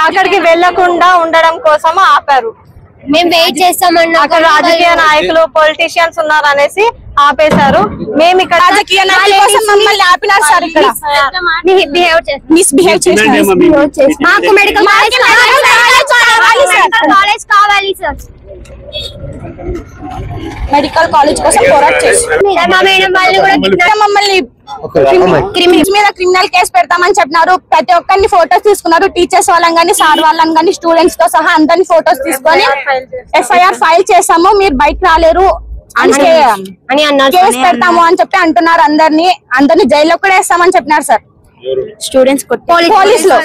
అక్కడికి వెళ్లకుండా ఉండడం కోసం ఆపారు. మేము వెయిట్ చేస్తామన్నా అక్కడ రాజకీయ నాయకులు పొలిటీషియన్స్ ఉన్నారు అనేసి ఆపేశారు. మేము ఇక్కడ రాజకీయ నాయకుల కోసం మమ్మల్ని ఆపినారు సార్. ఇక్కడ మిస్బిహేవ్ చేస్తున్నారు. మాకు మెడికల్ కాలేజ్ కావాలి సార్. మెడికల్ కాలేజ్ కోసం పోరాటం చేస్తున్నారు. మా మేడం వాళ్ళు కూడా మమ్మల్ని క్రిమినల్ కేసు పెడతామని చెప్పినారు. ప్రతి ఒక్కరిని ఫోటోస్ తీసుకున్నారు. టీచర్స్ వాళ్ళని కానీ సార్ వాళ్ళని కానీ స్టూడెంట్స్ తో సహా అందరినీ ఫోటోస్ తీసుకొని ఎఫ్ఐఆర్ ఫైల్ చేసాము. మీరు బయట రాలేరు అని అన్నారు. కేసు పెడతాము అని చెప్పి అంటున్నారు. అందరినీ జైల్లో కూడా వేస్తామని చెప్పినారు సార్. స్టూడెంట్స్ పోలీసులు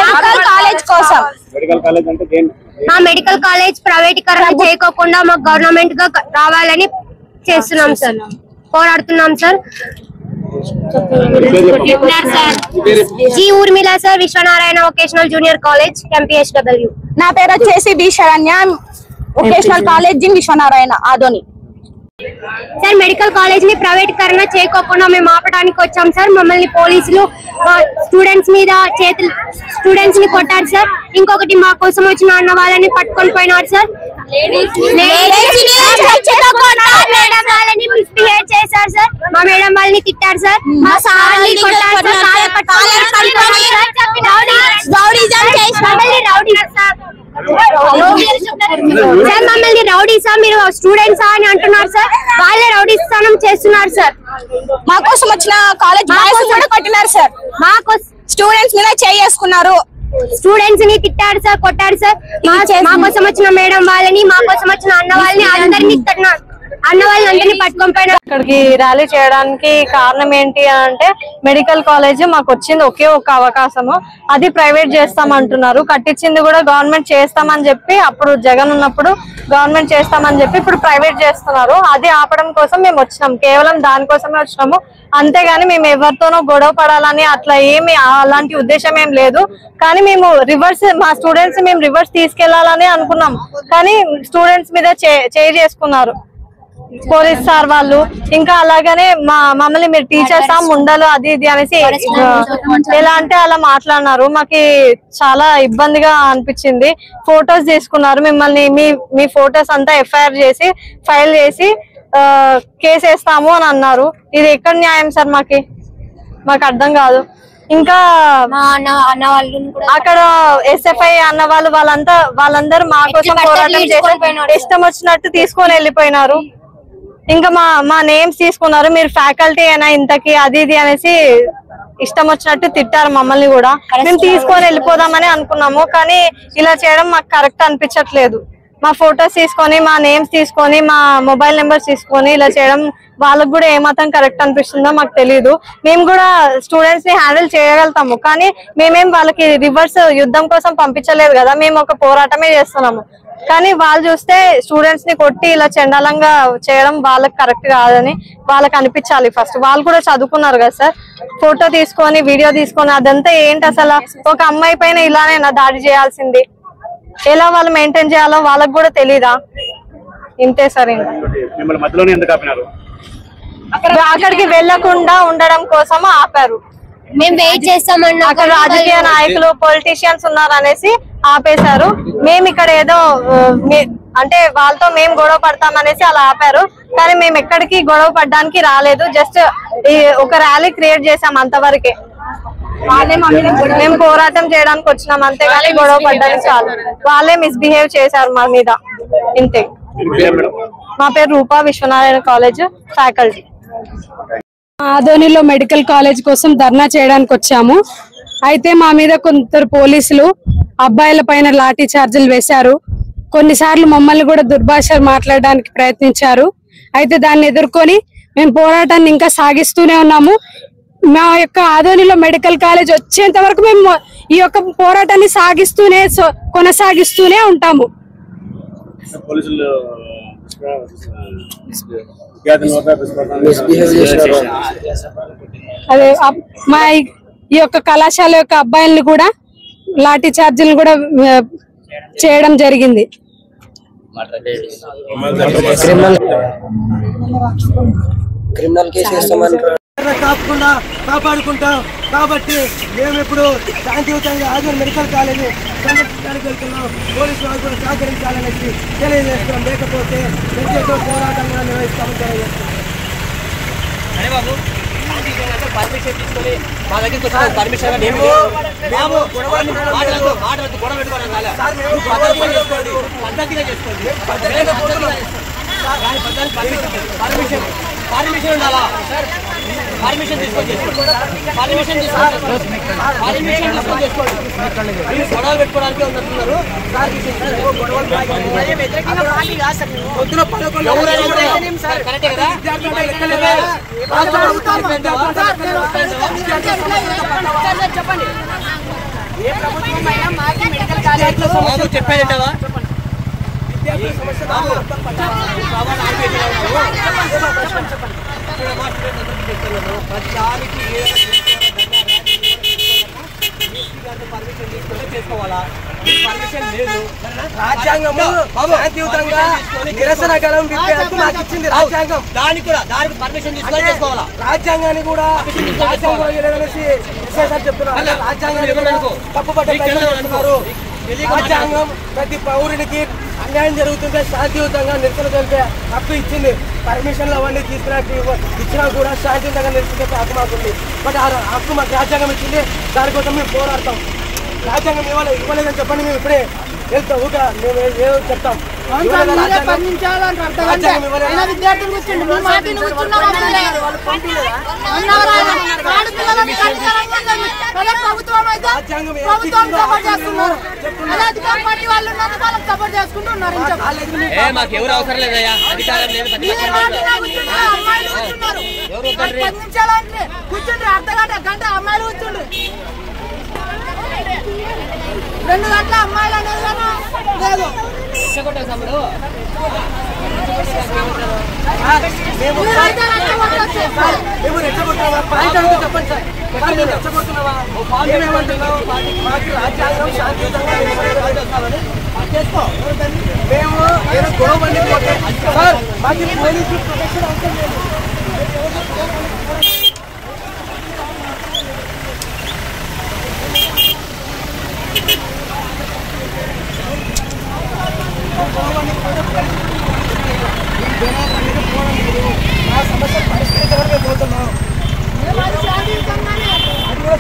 మెడికల్ కాలేజ్ కోసం. మా మెడికల్ కాలేజ్ ప్రైవేటీకరణ చేయకోకుండా మాకు గవర్నమెంట్ గా రావాలని చేస్తున్నాం సార్, పోరాడుతున్నాం sir. G Urmila sir, Vishwanarayana vocational junior college MPHW. నా పేరు వచ్చేసి B Saranya, vocational college in Vishwanarayana Adoni. Sir medical college ని ప్రైవేటీకరణ చేయకోకుండా మేము ఆపడానికి వచ్చాం సార్. మమ్మల్ని పోలీసులు స్టూడెంట్స్ మీద స్టూడెంట్స్ ని కొట్టారు సార్. ఇంకొకటి మా కోసం వచ్చిన అన్న వాళ్ళని పట్టుకొని పోయినారు సార్. మిస్బిహేవ్ చేశారు సార్. మా మేడం వాళ్ళని తిట్టారు సార్. మా సార్ మమ్మల్ని రౌడీ సార్, మీరు స్టూడెంట్స్ అని అంటున్నారు సార్. వాళ్ళే రౌడీ స్థానం చేస్తున్నారు సార్. మా కోసం వచ్చిన కాలేజ్ కూడా కొట్టినారు సార్. మా స్టూడెంట్స్ మీద చేసుకున్నారు. స్టూడెంట్స్ ని తిట్టారు సార్, కొట్టారు సార్. మా కోసం వచ్చిన మేడం వాళ్ళని, మా కోసం వచ్చిన అన్న వాళ్ళని అందరినీ పట్టుకొని పోయినా. ఇక్కడికి ర్యాలీ చేయడానికి కారణం ఏంటి అంటే, మెడికల్ కాలేజ్ మాకు వచ్చింది ఒకే ఒక అవకాశము, అది ప్రైవేట్ చేస్తామంటున్నారు. కట్టించింది కూడా గవర్నమెంట్ చేస్తామని చెప్పి, అప్పుడు జగన్ ఉన్నప్పుడు గవర్నమెంట్ చేస్తామని చెప్పి ఇప్పుడు ప్రైవేట్ చేస్తున్నారు. అది ఆపడం కోసం మేము వచ్చినాం, కేవలం దానికోసమే వచ్చినాము. అంతేగాని మేము ఎవరితోనో గొడవ పడాలని అట్లా ఏమి అలాంటి ఉద్దేశం ఏం లేదు. కానీ మేము రివర్స్, మా స్టూడెంట్స్ మేము రివర్స్ తీసుకెళ్లాలని అనుకున్నాం. కానీ స్టూడెంట్స్ మీద చేసుకున్నారు పోలీస్ సార్ వాళ్ళు. ఇంకా అలాగనే మమ్మల్ని మీరు టీచర్సా ముండలు అది ఇది అనేసి ఎలా అంటే అలా మాట్లాడినారు. మాకు చాలా ఇబ్బందిగా అనిపించింది. ఫొటోస్ తీసుకున్నారు మిమ్మల్ని, మీ ఫొటోస్ అంతా ఎఫ్ఐఆర్ చేసి ఫైల్ చేసి కేసు వేస్తాము అని అన్నారు. ఇది ఎక్కడ న్యాయం సార్? మాకు అర్థం కాదు. ఇంకా అక్కడ ఎస్ఎఫ్ఐ అన్న వాళ్ళందరూ మా కోసం పోరాటం చేసి ఇష్టం వచ్చినట్టు తీసుకొని వెళ్ళిపోయినారు. ఇంకా మా నేమ్స్ తీసుకున్నారు. మీరు ఫ్యాకల్టీ అయినా ఇంతకి అది ఇది అనేసి ఇష్టం వచ్చినట్టు తిట్టారు మమ్మల్ని కూడా. మేము తీసుకొని వెళ్ళిపోదామని అనుకున్నాము. కానీ ఇలా చేయడం మాకు కరెక్ట్ అనిపించట్లేదు. మా ఫొటోస్ తీసుకొని, మా నేమ్స్ తీసుకొని, మా మొబైల్ నెంబర్స్ తీసుకొని ఇలా చేయడం వాళ్ళకు కూడా ఏమాత్రం కరెక్ట్ అనిపిస్తుందో మాకు తెలియదు. మేము కూడా స్టూడెంట్స్ ని హ్యాండిల్ చేయగలుగుతాము, కానీ మేమేం వాళ్ళకి రివర్స్ యుద్ధం కోసం పంపించలేదు కదా, మేము ఒక పోరాటమే చేస్తున్నాము. కానీ వాళ్ళు చూస్తే స్టూడెంట్స్ ని కొట్టి ఇలా చండాలంగా చేయడం వాళ్ళకి కరెక్ట్ కాదని వాళ్ళకి అనిపించాలి. ఫస్ట్ వాళ్ళు కూడా చదువుకున్నారు కదా సార్. ఫోటో తీసుకొని, వీడియో తీసుకొని అదంతా ఏంటి అసలు? ఒక అమ్మాయి పైన ఇలానేనా దాడి చేయాల్సింది? ఎలా వాళ్ళు మెయింటైన్ చేయాలో వాళ్ళకి కూడా తెలీదా? ఇంతే సార్. అక్కడికి వెళ్లకుండా ఉండడం కోసం ఆపారు. మేము వెయిట్ చేస్తామన్నా అక్కడ రాజకీయ నాయకులు పొలిటీషియన్స్ ఉన్నారు అనేసి ఆపేశారు. మేము ఇక్కడ ఏదో అంటే వాళ్ళతో మేము గొడవ పడతామనేసి అలా ఆపారు. కానీ మేము ఎక్కడికి గొడవ పడడానికి రాలేదు. జస్ట్ ఒక ర్యాలీ క్రియేట్ చేసాం అంతవరకే. మేము పోరాటం చేయడానికి వచ్చినాం అంతేగాని గొడవ పడ్డానికి చాలు. వాళ్ళే మిస్బిహేవ్ చేశారు మా మీద, ఇంతే. మా పేరు రూపా, విశ్వనారాయణ కాలేజ్ ఫ్యాకల్టీ. ఆదోనిలో మెడికల్ కాలేజ్ కోసం ధర్నా చేయడానికి వచ్చాము. అయితే మా మీద కొందరు పోలీసులు అబ్బాయిల పైన లాఠీ చార్జీలు వేశారు. కొన్నిసార్లు మమ్మల్ని కూడా దుర్భాషలు మాట్లాడడానికి ప్రయత్నించారు. అయితే దాన్ని ఎదుర్కొని మేము పోరాటాన్ని ఇంకా సాగిస్తూనే ఉన్నాము. మా యొక్క ఆదోనిలో మెడికల్ కాలేజ్ వచ్చేంత వరకు మేము ఈ యొక్క పోరాటాన్ని కొనసాగిస్తూనే ఉంటాము. అదే మా ఈ యొక్క కళాశాల యొక్క అబ్బాయిల్ని కూడా లాఠీ చార్జీలు కూడా చేయడం జరిగింది. క్రిమినల్ కేసు కాకుండా కాపాడుకుంటాం కాబట్టి మేము ఇప్పుడు శాంతియుతంగా ఆదివారం మెడికల్ కాలేజీ సందర్శించడానికి వెళ్తున్నాం. పోలీసు వారు కూడా సహకరించాలనేసి తెలియజేస్తున్నాం. లేకపోతే ఎంతో పోరాటంగా నిర్వహిస్తామని తెలియజేస్తున్నాం. పర్మిషన్ తీసుకొని మా దగ్గరికి వచ్చిన పర్మిషన్ పద్ధతిగా చేసుకోండి. పర్మిషన్ ఉండాలా సార్? పర్మిషన్ తీసుకొని చేసుకోండి. పర్మిషన్ తీసుకొని చేసుకోండి. గొడవ పెట్టుకోవడానికి ఉన్నట్టున్నారు. కరెక్టే కదా? చెప్పండి. ఏ ప్రభుత్వమైనా మాకి మెడికల్ కాలేజ్ చెప్పారంటావా? రాజ్యాంగము శాంతియుతంగా నిరసన గలం విద్యార్థులు నాకు ఇచ్చింది రాజ్యాంగం. దానికి పర్మిషన్ తీసుకొని చేసుకోవాలా? రాజ్యాంగాన్ని కూడా చెప్తున్నారు. రాజ్యాంగాన్ని తప్పుపట్టారు. రాజ్యాంగం ప్రతి పౌరునికి అన్యాయం జరుగుతుంటే శాంతియుతంగా నిరసన తెలిపే హక్కు ఇచ్చింది. పర్మిషన్లు అవన్నీ ఇచ్చినా కూడా శాంతియుతంగా నిరసన తెలిపే హక్కు మాకుంది. బట్ ఆ హక్కు మాకు రాజ్యాంగం ఇచ్చింది. దానికోసం మేము పోరాడతాం. రాజ్యాంగం ఇవ్వలేదని చెప్పండి. మేము ఇప్పుడే వెళ్తాం. మేము ఏదో చెప్తాం. మాకు ఎవరు అవసరం లేదయ్యా, అధికారం లేదు. కూర్చుండ్రు అర్ధగంట అమ్మాయిలు కూర్చుండ్రు. 2 గంటల అమ్మాయిలు అనేది లేదు. మేము రెచ్చగొట్టావా? పాయింట్ అడుగుతూ చెప్పండి సార్. మేము రెచ్చగొడుతున్నావా? మేమేమంటున్నాం? మాకు రాజ్యాంగం శాంతియుతంగా చేసుకో. మేము ఏదో గొడవ పండిపోతే సార్ మాకు పోలీసు ప్రొటెక్షన్ అవసరం లేదు. ఆ సమస్య పరిష్కరించే వరకు పోతున్నాం. అది కూడా